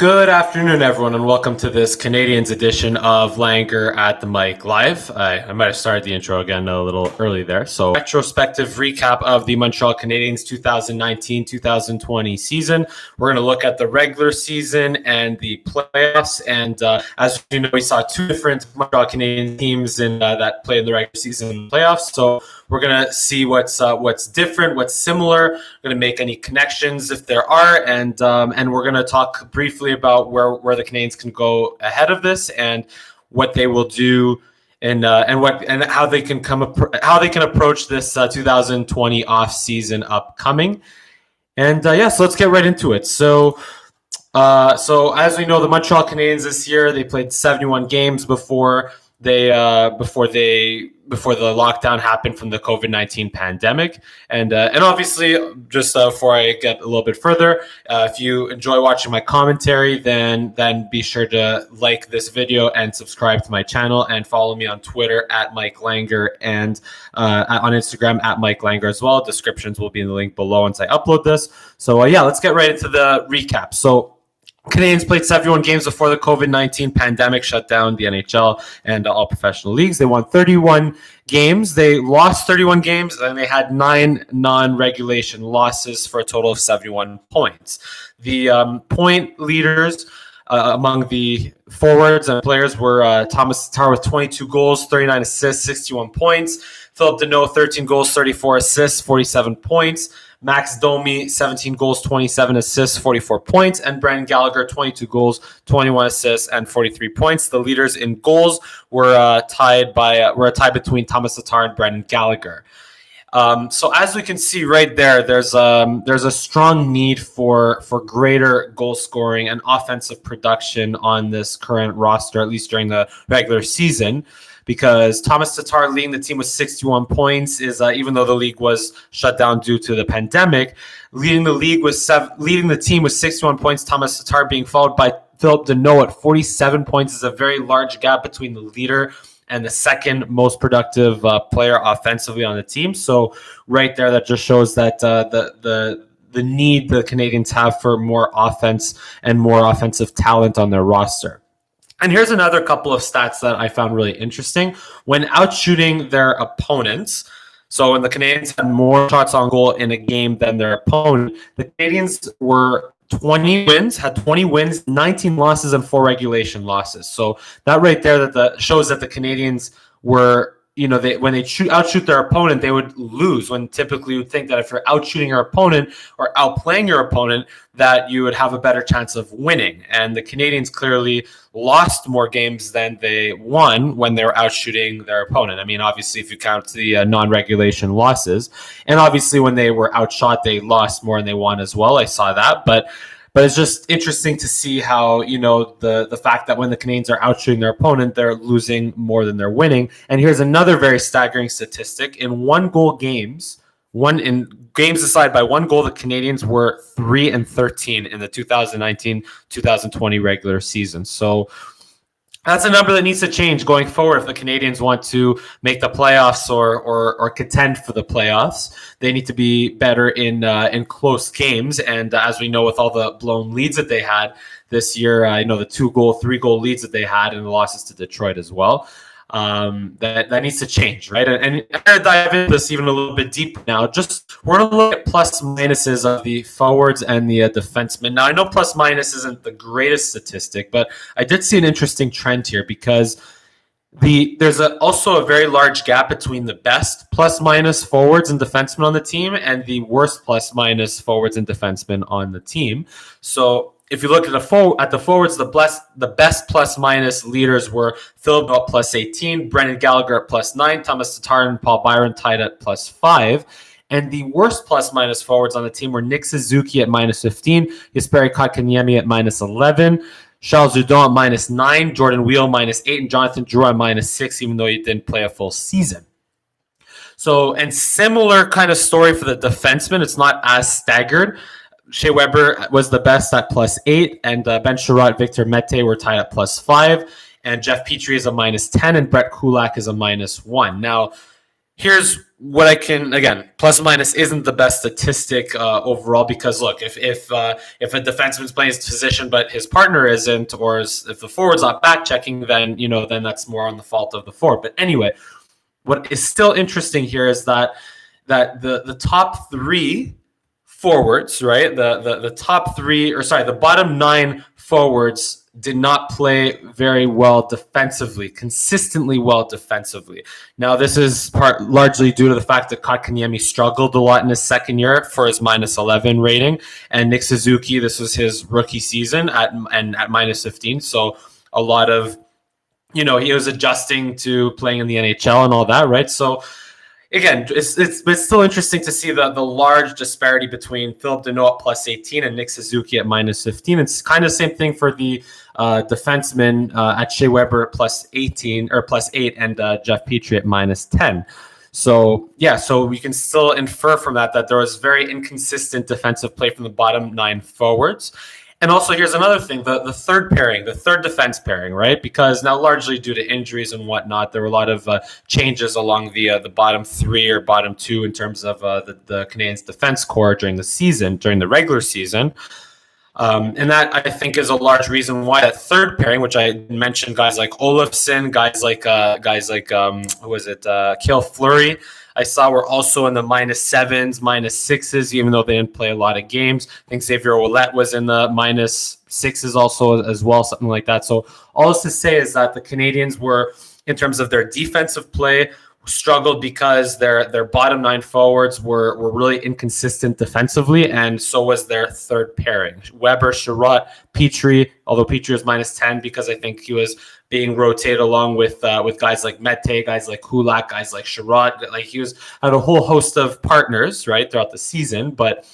Good afternoon, everyone, and welcome to this Canadiens edition of LANGERR at the Mic Live. I might have started the intro again a little early there. So, retrospective recap of the Montreal Canadiens 2019-2020 season. We're going to look at the regular season and the playoffs. And as you know, we saw two different Montreal Canadiens teams that played in the regular season and playoffs. So, we're going to see what's different, what's similar. We're going to make any connections if there are, and we're going to talk briefly about where the Canadiens can go ahead of this and what they will do and how they can approach this 2020 off season upcoming. And so let's get right into it. So as we know, the Montreal Canadiens this year, they played 71 games before the lockdown happened from the COVID-19 pandemic. And obviously, just before I get a little bit further, if you enjoy watching my commentary, then be sure to like this video and subscribe to my channel and follow me on Twitter at Mike LANGERR and on Instagram at Mike LANGERR as well. Descriptions will be in the link below once I upload this. So let's get right into the recap. So Canadiens played 71 games before the COVID-19 pandemic shut down the NHL and all professional leagues. They won 31 games. They lost 31 games, and they had 9 non-regulation losses for a total of 71 points. The point leaders among the forwards and players were Thomas Tatar with 22 goals, 39 assists, 61 points. Philip Deneau, 13 goals, 34 assists, 47 points. Max Domi, 17 goals, 27 assists, 44 points. And Brendan Gallagher, 22 goals, 21 assists, and 43 points. The leaders in goals were tied between Thomas Tatar and Brendan Gallagher. So as we can see right there, there's a strong need for greater goal scoring and offensive production on this current roster, at least during the regular season, because Thomas Tatar leading the team with 61 points is, even though the league was shut down due to the pandemic, leading the team with 61 points. Thomas Tatar being followed by Philip Deneau at 47 points is a very large gap between the leader and the second most productive player offensively on the team. So right there, that just shows that the need the Canadiens have for more offense and more offensive talent on their roster. And here's another couple of stats that I found really interesting. When outshooting their opponents, so when the Canadiens had more shots on goal in a game than their opponent, the Canadiens had 20 wins, 19 losses, and 4 regulation losses. So that right there shows that the Canadiens were, when they outshoot their opponent, they would lose, when typically you would think that if you're outshooting your opponent or outplaying your opponent, that you would have a better chance of winning. And the Canadiens clearly lost more games than they won when they were outshooting their opponent. I mean, obviously, if you count the non-regulation losses, and obviously when they were outshot, they lost more than they won as well. I saw that, but it's just interesting to see how, the fact that when the Canadiens are outshooting their opponent, they're losing more than they're winning. And here's another very staggering statistic. In games decided by one goal, the Canadiens were 3-13 in the 2019-2020 regular season. So that's a number that needs to change going forward if the Canadiens want to make the playoffs or contend for the playoffs. They need to be better in close games. And as we know, with all the blown leads that they had this year, the 2-goal, 3-goal leads that they had and the losses to Detroit as well, that needs to change, right? And I'm going to dive into this even a little bit deeper now. We're going to look at plus minuses of the forwards and the defensemen. Now, I know plus minus isn't the greatest statistic, but I did see an interesting trend here because there's also a very large gap between the best plus minus forwards and defensemen on the team and the worst plus minus forwards and defensemen on the team. So if you look at the forwards, the best plus minus leaders were Philip Deneau plus 18, Brendan Gallagher at plus 9, Thomas Tatar and Paul Byron tied at plus 5. And the worst plus minus forwards on the team were Nick Suzuki at minus 15, Jesperi Kotkaniemi at minus 11, Charles Hudon at minus 9, Jordan Wheel minus 8, and Jonathan Drouin at minus 6, even though he didn't play a full season. So, and similar kind of story for the defensemen. It's not as staggered. Shea Weber was the best at plus 8, and Ben Sherratt, Victor Mete were tied at plus 5, and Jeff Petrie is a minus 10, and Brett Kulak is a minus 1. Now, here's what I can, again, plus minus isn't the best statistic overall, because look, if a defenseman's playing his position but his partner isn't, or if the forward's not back checking, then then that's more on the fault of the forward. But anyway, what is still interesting here is that the top three forwards, right? The top three, or sorry, the bottom 9 forwards did not play very well defensively, consistently well defensively. Now, this is largely due to the fact that Kotkaniemi struggled a lot in his second year for his -11 rating, and Nick Suzuki, this was his rookie season at -15. So a lot of, he was adjusting to playing in the NHL and all that, right? So again, it's still interesting to see the large disparity between Philip Deneau at +18 and Nick Suzuki at -15. It's kind of the same thing for the defenseman at Shea Weber at +18 or +8, and Jeff Petrie at -10. So so we can still infer from that there was very inconsistent defensive play from the bottom 9 forwards. And also, here's another thing, the third pairing, the third defense pairing, right? Because now, largely due to injuries and whatnot, there were a lot of changes along the bottom 3 or bottom 2 in terms of the Canadiens defense core during the regular season. And that, I think, is a large reason why that third pairing, which I mentioned, guys like Olofsson, guys like Cale Fleury, I saw were also in the -7s, -6s, even though they didn't play a lot of games. I think Xavier Ouellet was in the -6s also as well, something like that. So all this to say is that the Canadiens were, in terms of their defensive play, struggled because their bottom 9 forwards were really inconsistent defensively, and so was their third pairing. Weber, Sherratt, Petrie, although Petrie was -10 because I think he was being rotated along with guys like Mete, guys like Kulak, guys like Sherratt. Like, he had a whole host of partners, right, throughout the season. But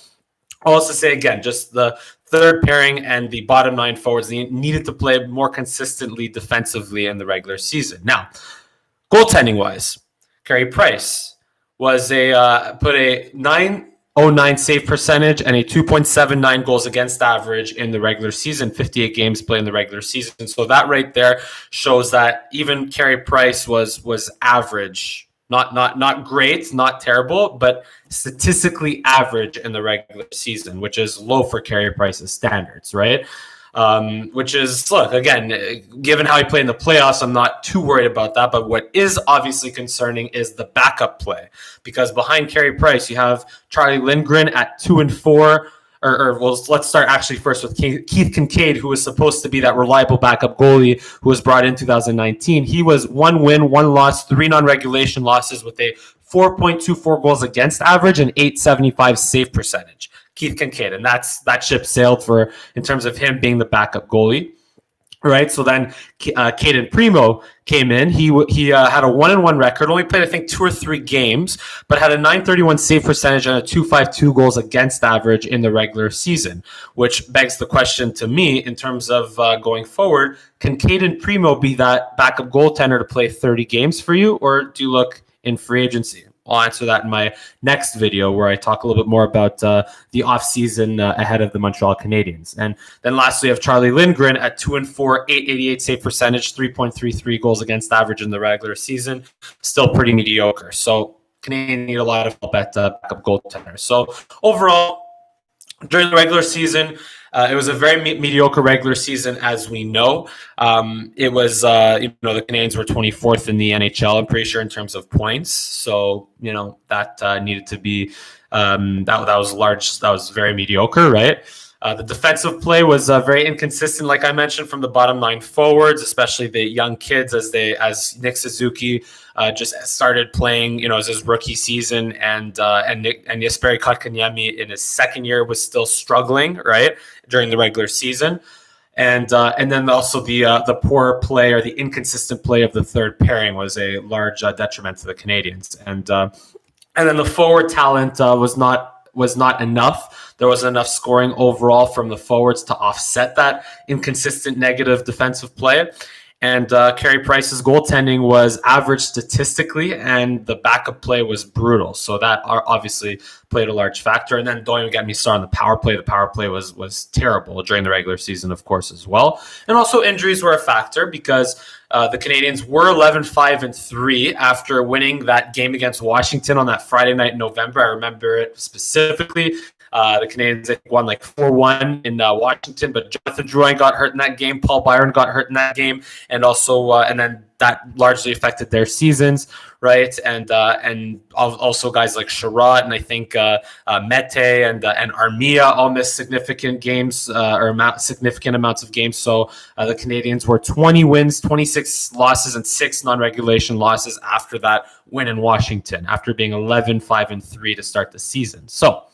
I'll also say, again, just the third pairing and the bottom 9 forwards needed to play more consistently defensively in the regular season. Now, goaltending-wise, Carey Price was put a 909 save percentage and a 2.79 goals against average in the regular season, 58 games played in the regular season. So that right there shows that even Carey Price was average, not great, not terrible, but statistically average in the regular season, which is low for Carey Price's standards, right? Which is, look, again, given how he played in the playoffs, I'm not too worried about that. But what is obviously concerning is the backup play, because behind Carey Price, you have Charlie Lindgren at 2 and 4. Well, let's start actually first with Keith Kincaid, who was supposed to be that reliable backup goalie who was brought in 2019. He was 1 win, 1 loss, 3 non-regulation losses with a 4.24 goals against average and 875 save percentage. Keith Kincaid, and that ship sailed in terms of him being the backup goalie, right? So then Caden Primo came in. He had a 1-1 record, only played I think 2 or 3 games, but had a 931 save percentage and a 252 goals against average in the regular season, which begs the question to me in terms of going forward: can Caden Primo be that backup goaltender to play 30 games for you, or do you look in free agency? I'll answer that in my next video, where I talk a little bit more about the offseason ahead of the Montreal Canadiens. And then lastly, I have Charlie Lindgren at 2 and 4, 888 save percentage, 3.33 goals against average in the regular season. Still pretty mediocre. So Canadiens need a lot of help at backup goaltender. So overall, during the regular season, it was a very mediocre regular season, as we know. It was, the Canadiens were 24th in the NHL, I'm pretty sure, in terms of points. So, that needed to be, that was large. That was very mediocre, right? The defensive play was very inconsistent, like I mentioned, from the bottom 9 forwards, especially the young kids, as Nick Suzuki just started playing, as his rookie season, and Jesperi Kotkaniemi in his second year was still struggling, right, during the regular season. And then also the poor play, or the inconsistent play of the third pairing, was a large detriment to the Canadiens. And then the forward talent was not enough. There wasn't enough scoring overall from the forwards to offset that inconsistent negative defensive play. And Carey Price's goaltending was average statistically, and the backup play was brutal. So that obviously played a large factor. And then don't even get me started on the power play. The power play was terrible during the regular season, of course, as well. And also injuries were a factor because the Canadiens were 11-5-3 after winning that game against Washington on that Friday night in November. I remember it specifically. The Canadiens won like 4-1 in Washington, but Jonathan Drouin got hurt in that game. Paul Byron got hurt in that game, and also and then that largely affected their seasons, right? And also guys like Sherrod and I think Mete and Armia all missed significant games significant amounts of games. So the Canadiens were 20 wins, 26 losses, and 6 non-regulation losses after that win in Washington, after being 11-5-3 to start the season. So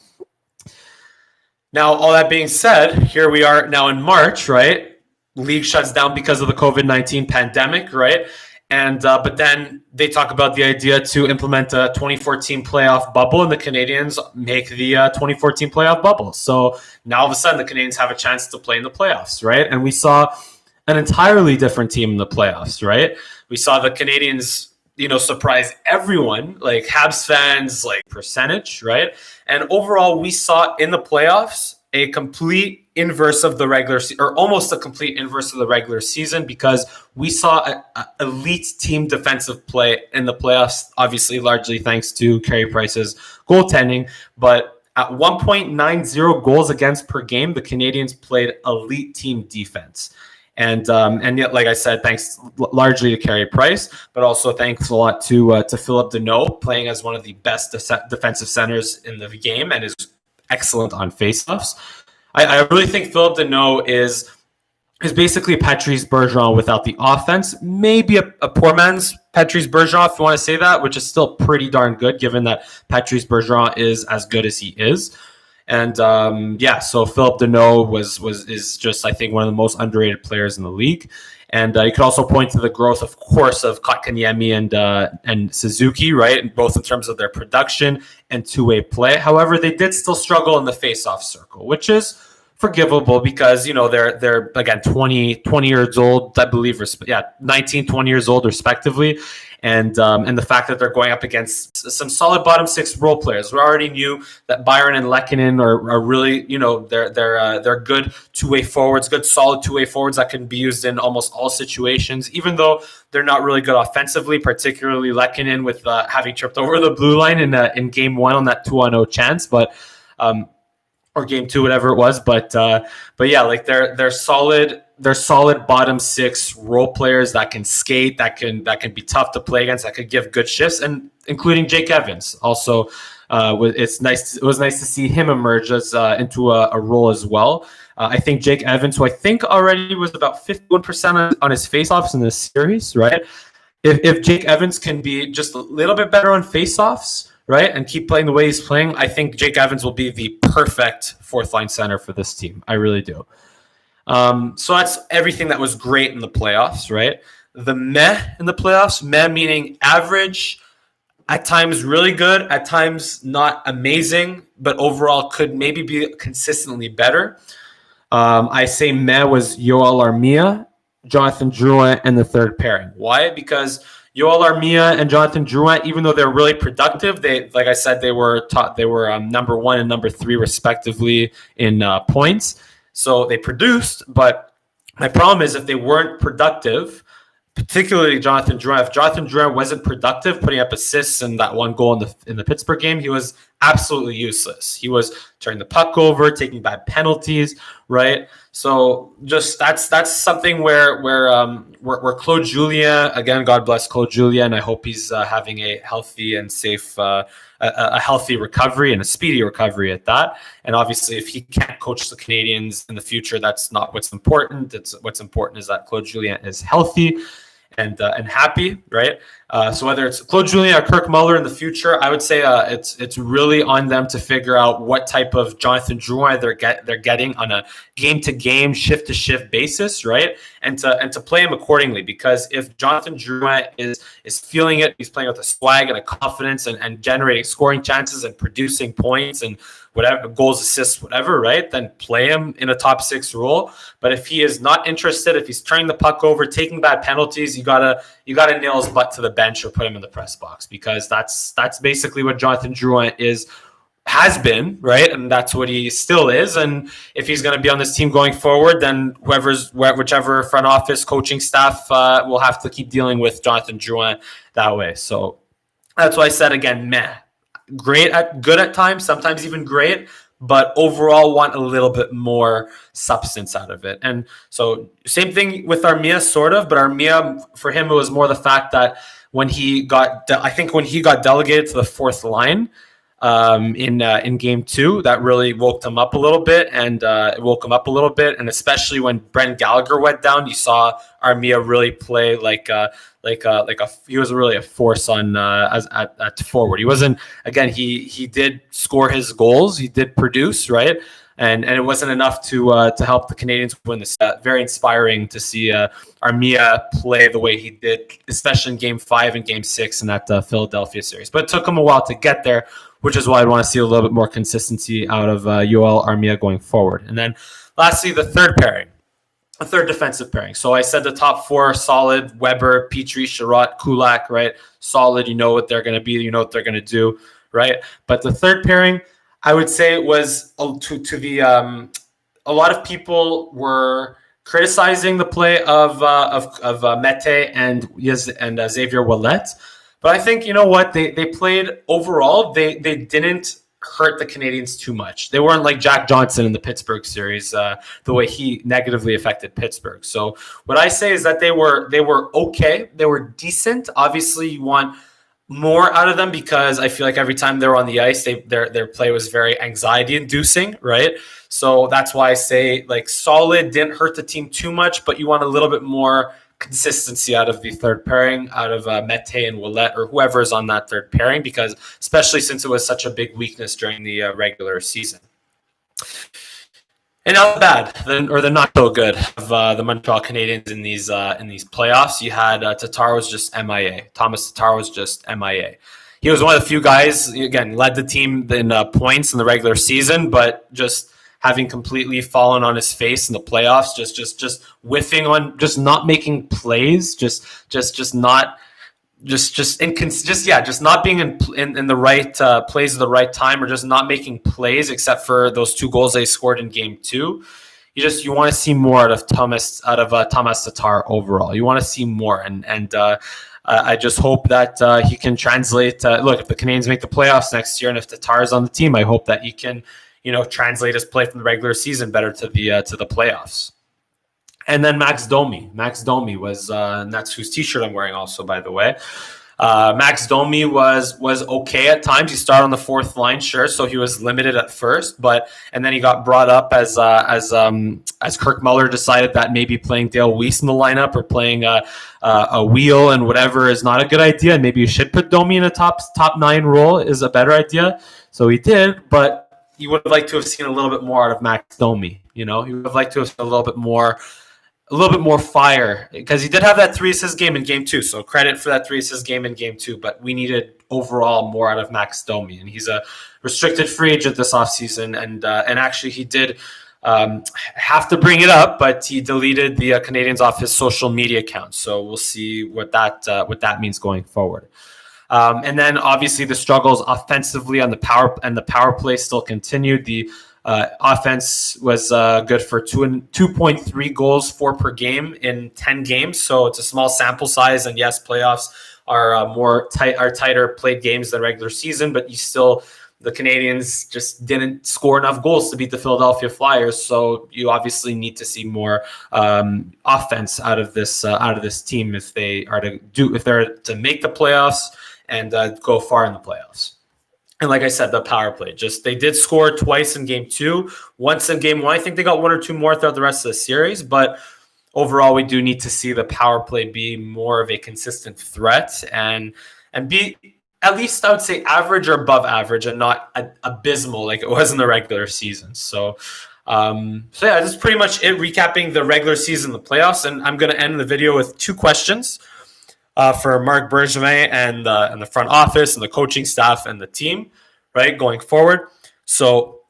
now, all that being said, here we are now in March, right? League shuts down because of the COVID-19 pandemic, right? And but then they talk about the idea to implement a 2014 playoff bubble, and the Canadiens make the 2014 playoff bubble. So now all of a sudden, the Canadiens have a chance to play in the playoffs, right? And we saw an entirely different team in the playoffs, right? We saw the Canadiens, surprise everyone, like Habs fans, like percentage, right? And overall, we saw in the playoffs a complete inverse of the regular or almost a complete inverse of the regular season, because we saw an elite team defensive play in the playoffs, obviously largely thanks to Carey Price's goaltending. But at 1.90 goals against per game, the Canadiens played elite team defense. And yet, like I said, thanks largely to Carey Price, but also thanks a lot to Phillip Danault, playing as one of the best defensive centers in the game and is excellent on faceoffs. I really think Phillip Danault is basically Patrice Bergeron without the offense. Maybe a poor man's Patrice Bergeron, if you want to say that, which is still pretty darn good, given that Patrice Bergeron is as good as he is. And so Phillip Danault is just, I think, one of the most underrated players in the league. And you could also point to the growth, of course, of Kotkaniemi and Suzuki, right? Both in terms of their production and two-way play. However, they did still struggle in the face-off circle, which is forgivable because, they're again, 20 years old, I believe, 19, 20 years old, respectively. And the fact that they're going up against some solid bottom six role players. We already knew that Byron and Lehkonen are really, they're good two-way forwards, good solid two-way forwards that can be used in almost all situations, even though they're not really good offensively, particularly Lehkonen with having tripped over the blue line in game one on that 2-0 chance, but or game two, whatever it was. But yeah, like they're solid. They're solid bottom six role players that can skate, that can be tough to play against, that could give good shifts, and including Jake Evans. Also, it was nice to see him emerge as into a role as well. I think Jake Evans, who I think already was about 51% on his faceoffs in this series, right? If Jake Evans can be just a little bit better on faceoffs, right, and keep playing the way he's playing, I think Jake Evans will be the perfect fourth line center for this team. I really do. So that's everything that was great in the playoffs, right? The meh in the playoffs, meh meaning average, at times really good, at times not amazing, but overall could maybe be consistently better. I say meh was Yoel Armia, Jonathan Drouin, and the third pairing. Why? Because Yoel Armia and Jonathan Drouin, even though they're really productive, they, like I said, they were number 1 and number 3 respectively in points. So they produced, but my problem is if they weren't productive, particularly Jonathan Drouin, if Jonathan Drouin wasn't productive, putting up assists and that one goal in the Pittsburgh game, he was absolutely useless. He was turning the puck over, taking bad penalties, right? So just that's something where Claude Julien, again, God bless Claude Julien, and I hope he's having a healthy and safe a healthy recovery and a speedy recovery at that. And obviously, if he can't coach the Canadiens in the future, that's not what's important. What's important is that Claude Julien is healthy and happy, right? So whether it's Claude Julien or Kirk Muller in the future, I would say it's really on them to figure out what type of Jonathan Drouin they're getting on a game-to-game, shift-to-shift basis, right? And to play him accordingly, because if Jonathan Drouin is feeling it, he's playing with a swag and a confidence and generating scoring chances and producing points and whatever, goals, assists, whatever, right? Then play him in a top 6 role. But if he is not interested, if he's turning the puck over, taking bad penalties, you gotta nail his butt to the bench or put him in the press box, because that's basically what Jonathan Drouin has been, right? And that's what he still is. And if he's going to be on this team going forward, then whichever front office coaching staff will have to keep dealing with Jonathan Drouin that way. So that's why I said, again, good at times, sometimes even great, but overall want a little bit more substance out of it. And so same thing with Armia, sort of, but Armia, for him, it was more the fact that when he got delegated to the fourth line, in game 2, that really woke him up a little bit, and and especially when Brent Gallagher went down, you saw Armia really play he was really a force on at forward. He wasn't, again, he did score his goals, he did produce, right? And it wasn't enough to help the Canadiens win this. Very inspiring to see Armia play the way he did, especially in Game 5 and Game 6 in that Philadelphia series. But it took him a while to get there, which is why I'd want to see a little bit more consistency out of Yoel Armia going forward. And then lastly, the third defensive pairing. So I said the top 4, solid: Weber, Petrie, Sherratt, Kulak, right? Solid. You know what they're going to be. You know what they're going to do, right? But the third pairing, I would say, was a lot of people were criticizing the play of Mete and Xavier Ouellet. But I think, you know what, they played overall. They didn't hurt the Canadiens too much. They weren't like Jack Johnson in the Pittsburgh series, the way he negatively affected Pittsburgh. So what I say is that they were okay. They were decent. Obviously, you want more out of them, because I feel like every time they were on the ice, their play was very anxiety inducing, right? So that's why I say, like, solid, didn't hurt the team too much, but you want a little bit more consistency out of the third pairing, out of Mete and Ouellet, or whoever is on that third pairing, because especially since it was such a big weakness during the regular season. And now the not so good of the Montreal Canadiens in these playoffs. You had Tatar was just MIA. Thomas Tatar was just MIA. He was one of the few guys, again, led the team in points in the regular season, but just having completely fallen on his face in the playoffs, just whiffing on, just not making plays, just not being in the right plays at the right time, or just not making plays, except for those 2 goals they scored in Game 2. You want to see more out of Thomas Tatar overall. You want to see more, and I just hope that he can translate. Look, if the Canadiens make the playoffs next year, and if Tatar is on the team, I hope that he can, translate his play from the regular season better to the playoffs. And then Max Domi. Max Domi was, and that's whose T-shirt I'm wearing also, by the way. Max Domi was okay at times. He started on the fourth line, sure, so he was limited at first, and then he got brought up as Kirk Muller decided that maybe playing Dale Weiss in the lineup, or playing a wheel and whatever is not a good idea, and maybe you should put Domi in a top 9 role is a better idea. So he did, but you would have liked to have seen a little bit more out of Max Domi. You would have liked to have seen a little bit more fire, because he did have that 3-assist game in Game 2. So credit for that 3-assist game in Game 2, but we needed overall more out of Max Domi, and he's a restricted free agent this offseason, and actually he did have to bring it up, but he deleted the Canadiens off his social media account. So we'll see what that means going forward. And then obviously the struggles offensively on the power play still continued. The offense was good for 2.3 goals, 4 per game in 10 games. So it's a small sample size, and yes, playoffs are tighter played games than regular season, but the Canadiens just didn't score enough goals to beat the Philadelphia Flyers. So you obviously need to see more offense out of this team if they're to make the playoffs and go far in the playoffs. And like I said, the power play, they did score twice in Game 2, once in Game 1. I think they got 1 or 2 more throughout the rest of the series, but overall, we do need to see the power play be more of a consistent threat and be at least, I would say, average or above average, and not abysmal like it was in the regular season. So yeah, that's pretty much it, recapping the regular season, the playoffs. And I'm going to end the video with 2 questions for Marc Bergevin and the front office and the coaching staff and the team, right, going forward. So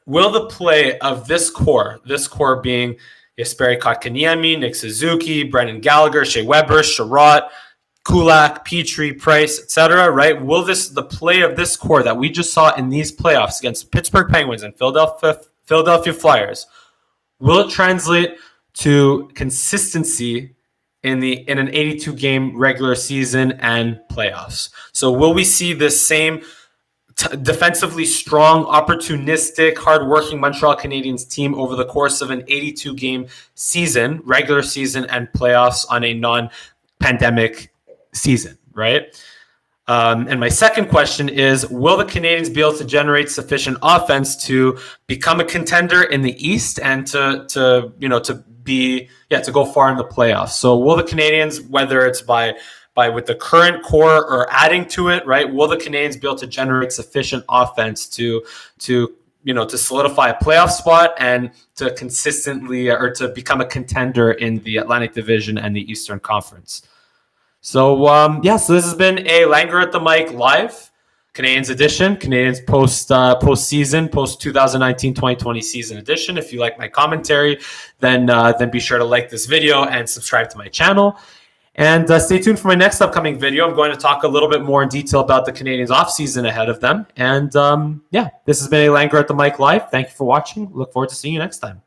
will the play of this core being Jesperi Kotkaniemi, Nick Suzuki, Brendan Gallagher, Shea Weber, Sherratt, Kulak, Petrie, Price, etc., right? Will the play of this core that we just saw in these playoffs against Pittsburgh Penguins and Philadelphia Flyers, will it translate to consistency in an 82-game regular season and playoffs? So will we see this same defensively strong, opportunistic, hardworking Montreal Canadiens team over the course of an 82-game season, regular season and playoffs on a non-pandemic season, right? And my second question is, will the Canadiens be able to generate sufficient offense to become a contender in the East and to go far in the playoffs? So will the Canadiens, whether it's by with the current core or adding to it, right? Will the Canadiens be able to generate sufficient offense to solidify a playoff spot and to consistently or to become a contender in the Atlantic Division and the Eastern Conference? So so this has been a Langer at the Mic live Canadiens edition, Canadiens postseason, post 2019-2020 season edition. If you like my commentary, then be sure to like this video and subscribe to my channel. And stay tuned for my next upcoming video. I'm going to talk a little bit more in detail about the Canadiens offseason ahead of them. And this has been a Langer at the Mic live. Thank you for watching. Look forward to seeing you next time.